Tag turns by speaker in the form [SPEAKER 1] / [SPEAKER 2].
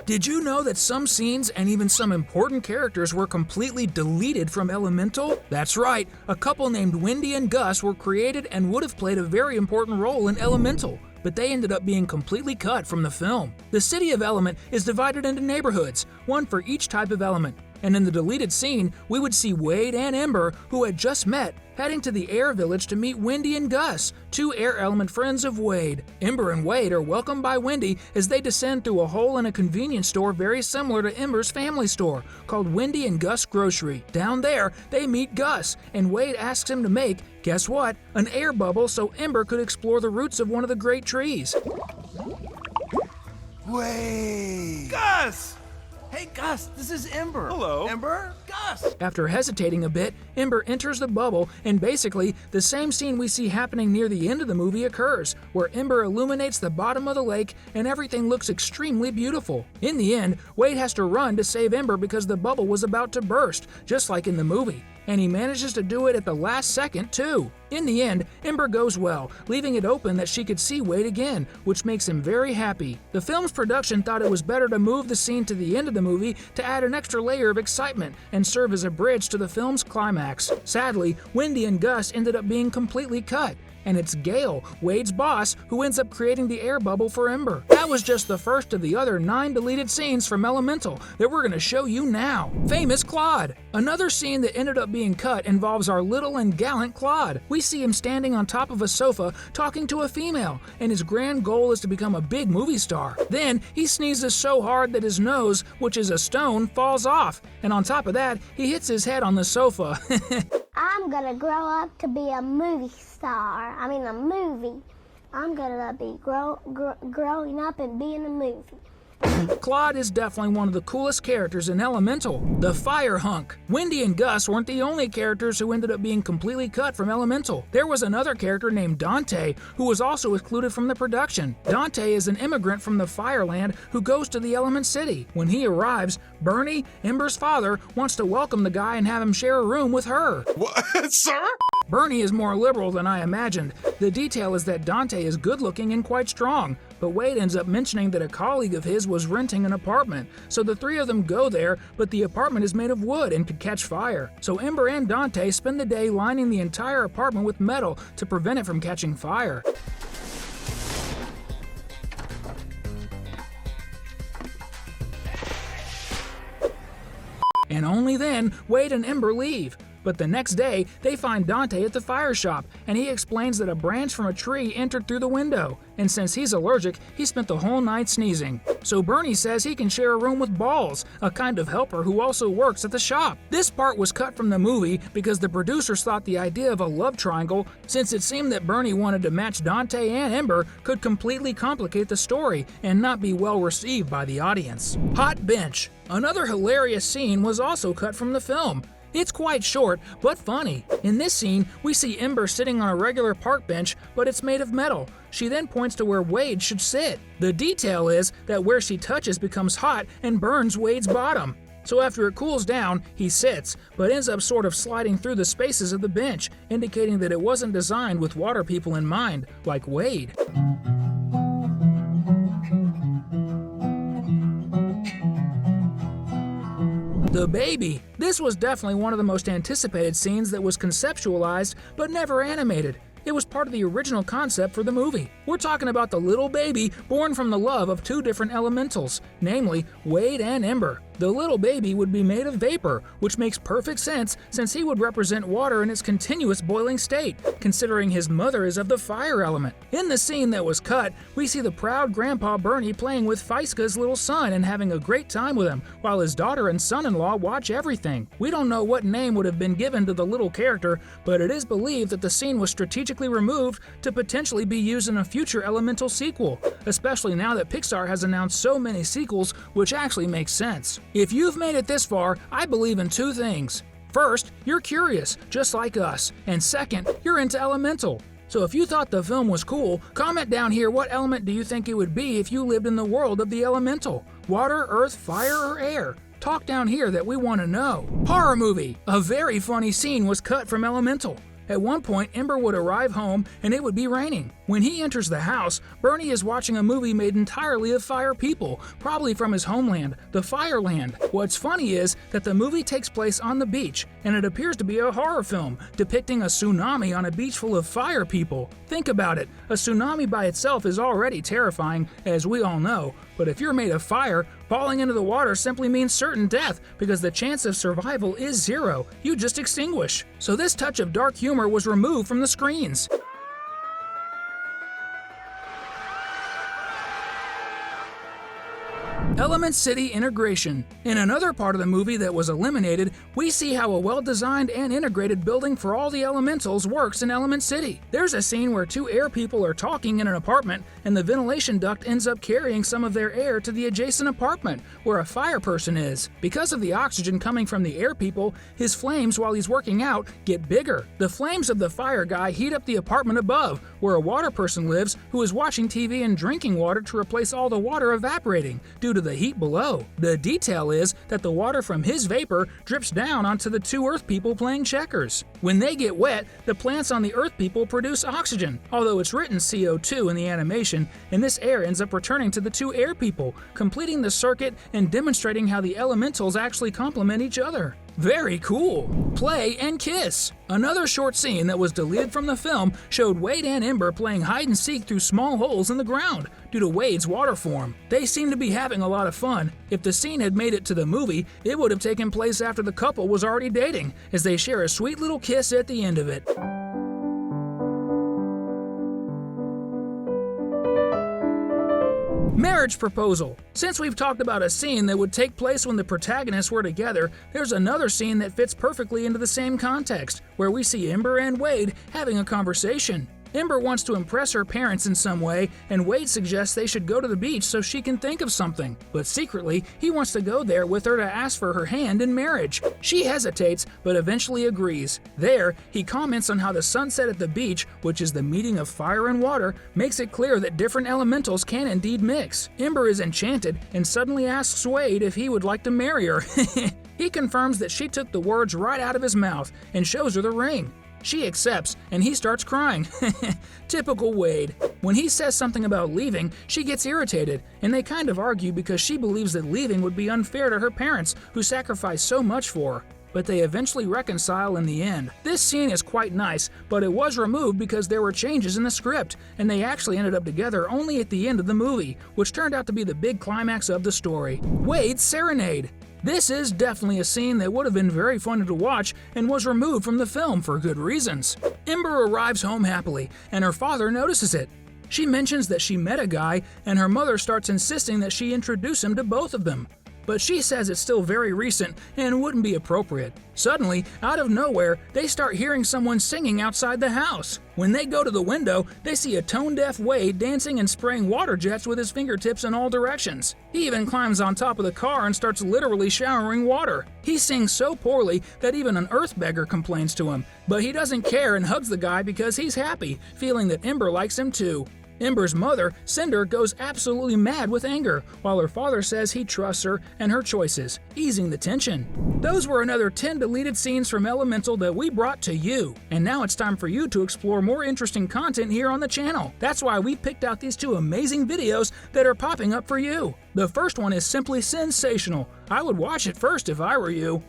[SPEAKER 1] Did you know that some scenes and even some important characters were completely deleted from Elemental? That's right, a couple named Wendy and Gus were created and would have played a very important role in Elemental, but they ended up being completely cut from the film. The city of Element is divided into neighborhoods, one for each type of element. And in the deleted scene, we would see Wade and Ember, who had just met, heading to the Air Village to meet Wendy and Gus, two air element friends of Wade. Ember and Wade are welcomed by Wendy as they descend through a hole in a convenience store very similar to Ember's family store, called Wendy and Gus Grocery. Down there, they meet Gus, and Wade asks him to make, guess what, an air bubble so Ember could explore the roots of one of the great trees.
[SPEAKER 2] Wade!
[SPEAKER 3] Gus!
[SPEAKER 2] Hey, Gus, this is Ember.
[SPEAKER 3] Hello.
[SPEAKER 2] Ember, Gus.
[SPEAKER 1] After hesitating a bit, Ember enters the bubble, and basically, the same scene we see happening near the end of the movie occurs, where Ember illuminates the bottom of the lake and everything looks extremely beautiful. In the end, Wade has to run to save Ember because the bubble was about to burst, just like in the movie. And he manages to do it at the last second, too. In the end, Ember goes well, leaving it open that she could see Wade again, which makes him very happy. The film's production thought it was better to move the scene to the end of the movie to add an extra layer of excitement and serve as a bridge to the film's climax. Sadly, Wendy and Gus ended up being completely cut, and it's Gale, Wade's boss, who ends up creating the air bubble for Ember. That was just the first of the other 9 deleted scenes from Elemental that we're going to show you now. Famous Claude. Another scene that ended up being cut involves our little and gallant Claude. We see him standing on top of a sofa talking to a female, and his grand goal is to become a big movie star. Then he sneezes so hard that his nose, which is a stone, falls off, and on top of that, he hits his head on the sofa.
[SPEAKER 4] I'm gonna grow up to be a movie star. I mean, a movie. I'm gonna be growing up and being a movie.
[SPEAKER 1] Claude is definitely one of the coolest characters in Elemental, the Fire Hunk. Wendy and Gus weren't the only characters who ended up being completely cut from Elemental. There was another character named Dante who was also excluded from the production. Dante is an immigrant from the Fireland who goes to the Element City. When he arrives, Bernie, Ember's father, wants to welcome the guy and have him share a room with her.
[SPEAKER 3] What, sir?
[SPEAKER 1] Bernie is more liberal than I imagined. The detail is that Dante is good-looking and quite strong, but Wade ends up mentioning that a colleague of his was renting an apartment, so the three of them go there, but the apartment is made of wood and could catch fire. So Ember and Dante spend the day lining the entire apartment with metal to prevent it from catching fire. And only then, Wade and Ember leave. But the next day, they find Dante at the fire shop, and he explains that a branch from a tree entered through the window, and since he's allergic, he spent the whole night sneezing. So Bernie says he can share a room with Balls, a kind of helper who also works at the shop. This part was cut from the movie because the producers thought the idea of a love triangle, since it seemed that Bernie wanted to match Dante and Ember, could completely complicate the story and not be well received by the audience. Hot Bench. Another hilarious scene was also cut from the film. It's quite short, but funny. In this scene, we see Ember sitting on a regular park bench, but it's made of metal. She then points to where Wade should sit. The detail is that where she touches becomes hot and burns Wade's bottom. So after it cools down, he sits, but ends up sort of sliding through the spaces of the bench, indicating that it wasn't designed with water people in mind, like Wade. The baby. This was definitely one of the most anticipated scenes that was conceptualized but never animated. It was part of the original concept for the movie. We're talking about the little baby born from the love of two different elementals, namely Wade and Ember. The little baby would be made of vapor, which makes perfect sense since he would represent water in its continuous boiling state, considering his mother is of the fire element. In the scene that was cut, we see the proud Grandpa Bernie playing with Faiska's little son and having a great time with him, while his daughter and son-in-law watch everything. We don't know what name would have been given to the little character, but it is believed that the scene was strategically removed to potentially be used in a future Elemental sequel, especially now that Pixar has announced so many sequels, which actually makes sense. If you've made it this far, I believe in two things. First, you're curious, just like us, and second, you're into Elemental. So if you thought the film was cool, comment down here what element do you think it would be if you lived in the world of the Elemental? Water, earth, fire, or air? Talk down here that we want to know. Horror movie. A very funny scene was cut from Elemental. At one point, Ember would arrive home and it would be raining. When he enters the house, Bernie is watching a movie made entirely of fire people, probably from his homeland, the Fireland. What's funny is that the movie takes place on the beach, and it appears to be a horror film depicting a tsunami on a beach full of fire people. Think about it, a tsunami by itself is already terrifying, as we all know, but if you're made of fire, falling into the water simply means certain death because the chance of survival is zero. You just extinguish. So this touch of dark humor was removed from the screens. Element City integration. In another part of the movie that was eliminated, we see how a well-designed and integrated building for all the elementals works in Element City. There's a scene where two air people are talking in an apartment, and the ventilation duct ends up carrying some of their air to the adjacent apartment, where a fire person is. Because of the oxygen coming from the air people, his flames while he's working out get bigger. The flames of the fire guy heat up the apartment above, where a water person lives who is watching TV and drinking water to replace all the water evaporating due to the heat below. The detail is that the water from his vapor drips down onto the two Earth people playing checkers. When they get wet, the plants on the Earth people produce oxygen, although it's written CO2 in the animation, and this air ends up returning to the two air people, completing the circuit and demonstrating how the elementals actually complement each other. Very cool! Play and kiss! Another short scene that was deleted from the film showed Wade and Ember playing hide and seek through small holes in the ground due to Wade's water form. They seem to be having a lot of fun. If the scene had made it to the movie, it would have taken place after the couple was already dating, as they share a sweet little kiss at the end of it. Marriage proposal. Since we've talked about a scene that would take place when the protagonists were together, there's another scene that fits perfectly into the same context, where we see Ember and Wade having a conversation. Ember wants to impress her parents in some way, and Wade suggests they should go to the beach so she can think of something. But secretly, he wants to go there with her to ask for her hand in marriage. She hesitates, but eventually agrees. There, he comments on how the sunset at the beach, which is the meeting of fire and water, makes it clear that different elementals can indeed mix. Ember is enchanted and suddenly asks Wade if he would like to marry her. He confirms that she took the words right out of his mouth and shows her the ring. She accepts, and he starts crying. Typical Wade. When he says something about leaving, she gets irritated, and they kind of argue because she believes that leaving would be unfair to her parents, who sacrificed so much for her. But they eventually reconcile in the end. This scene is quite nice, but it was removed because there were changes in the script, and they actually ended up together only at the end of the movie, which turned out to be the big climax of the story. Wade's Serenade. This is definitely a scene that would have been very fun to watch and was removed from the film for good reasons. Ember arrives home happily, and her father notices it. She mentions that she met a guy, and her mother starts insisting that she introduce him to both of them. But she says it's still very recent and wouldn't be appropriate. Suddenly, out of nowhere, they start hearing someone singing outside the house. When they go to the window, they see a tone-deaf Wade dancing and spraying water jets with his fingertips in all directions. He even climbs on top of the car and starts literally showering water. He sings so poorly that even an earth beggar complains to him, but he doesn't care and hugs the guy because he's happy, feeling that Ember likes him too. Ember's mother, Cinder, goes absolutely mad with anger, while her father says he trusts her and her choices, easing the tension. Those were another 10 deleted scenes from Elemental that we brought to you. And now it's time for you to explore more interesting content here on the channel. That's why we picked out these two amazing videos that are popping up for you. The first one is simply sensational. I would watch it first if I were you.